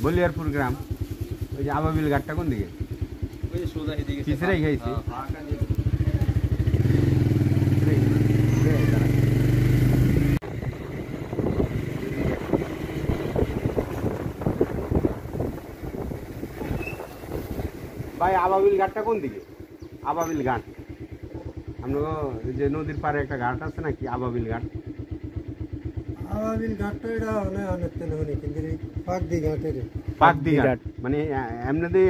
বলিয়ারপুর গ্রাম। ওই যে আবাবিল ঘাটটা কোন দিকে? ওই যে সোজা এদিকে পিছরেই খাইছি। ভাই আবাবিল ঘাটটা কোন দিকে? আবাবিল ঘাট আমরা যে নদীর পাড়ে একটা ঘাট আছে নাকি আবাবিল ঘাট? আবাবিল ঘাটটা এটা অনেক তেলহনি কিন্তু পাকদি ঘাটের পাকদি ঘাট মানে এমনিতে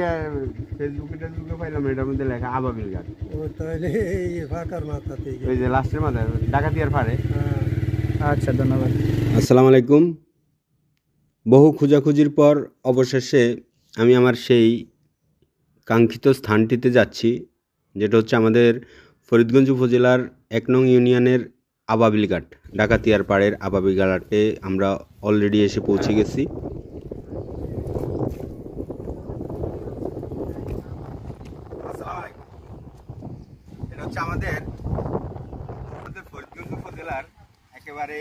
ফেসবুকে পাইলাম এটার মধ্যে লেখা আবাবিল ঘাট। ও তাহলে এই ফাঁকার মাথাতে ওই যে লাস্টের মাথায় ডাকাতিয়ার পাড়ে। আচ্ছা, ধন্যবাদ। আসসালামু আলাইকুম। বহু খোঁজাখুঁজির পর অবশেষে আমি আমার সেই কাঙ্ক্ষিত স্থানটিতে যাচ্ছি, যেটা হচ্ছে আমাদের ফরিদগঞ্জ উপজেলার ১ নং ইউনিয়নের আবাবিল ঘাট। ডাকাতিয়ার পাড়ের আবাবিল ঘাটে আমরা অলরেডি এসে পৌঁছে গেছি। এটা হচ্ছে আমাদের ফরিদগঞ্জ উপজেলার একেবারে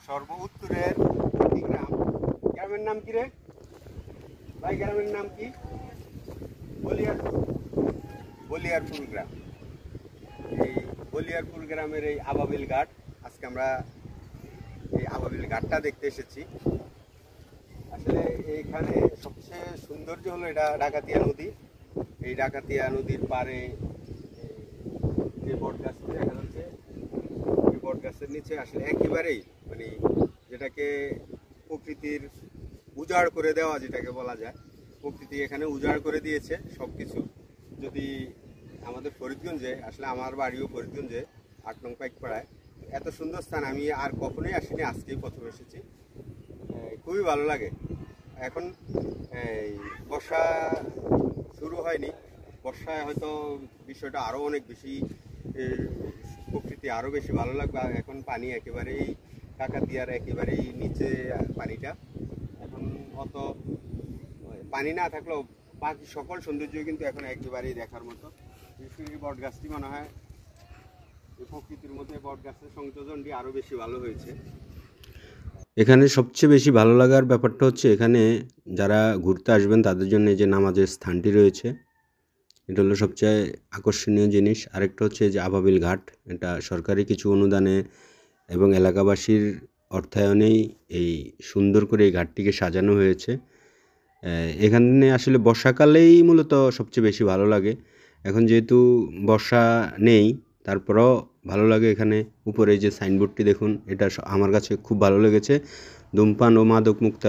সর্ব উত্তরের গ্রাম। গ্রামের নাম কি রে ভাই? গ্রামের নাম কি? বলিয়ারপুর গ্রাম। এই বলিয়ারপুর গ্রামের এই আবাবিল ঘাট, আজকে আমরা এই আবাবিল ঘাটটা দেখতে এসেছি। আসলে এইখানে সবচেয়ে সৌন্দর্য হলো এটা ডাকাতিয়া নদী। এই ডাকাতিয়া নদীর পাড়ে যে বট গাছটি দেখা যাচ্ছে, এই বট গাছের নিচে আসলে একেবারেই মানে যেটাকে প্রকৃতির উজাড় করে দেওয়া যেটাকে বলা যায়, প্রকৃতি এখানে উজাড় করে দিয়েছে সব কিছু। যদি আমাদের ফরিদগঞ্জে, আসলে আমার বাড়িও ফরিদগঞ্জে ৮ নং পাইকপাড়ায়, এত সুন্দর স্থান আমি আর কখনোই আসিনি, আজকেই প্রথম এসেছি। খুবই ভালো লাগে। এখন এই বর্ষা শুরু হয়নি, বর্ষায় হয়তো বিষয়টা আরও অনেক বেশি, প্রকৃতি আরও বেশি ভালো লাগবে। এখন পানি একেবারেই ডাকাতিয়ার একেবারেই নিচে পানিটা, এখন অত পানি না থাকলেও বাকি সকল সৌন্দর্য কিন্তু এখন একেবারেই দেখার মতো। বিশেষ বট গাছটি মনে হয় প্রকৃতির মধ্যে বট গাছের সংযোজনটি আরও বেশি ভালো হয়েছে। এখানে সবচেয়ে বেশি ভালো লাগার ব্যাপারটা হচ্ছে এখানে যারা ঘুরতে আসবেন তাদের জন্য যে নামাজের স্থানটি রয়েছে, এটা হলো সবচেয়ে আকর্ষণীয় জিনিস। আরেকটা হচ্ছে যে আবাবিল ঘাট, এটা সরকারি কিছু অনুদানে এবং এলাকাবাসীর অর্থায়নেই এই সুন্দর করে এই ঘাটটিকে সাজানো হয়েছে। এখানে আসলে বর্ষাকালেই মূলত সবচেয়ে বেশি ভালো লাগে। এখন যেহেতু বর্ষা নেই, তারপরেও ভালো লাগে। এখানে উপরে যে সাইনবোর্ডটি দেখুন, এটা আমার কাছে খুব ভালো লেগেছে। ধূমপান ও মাদক মুক্ত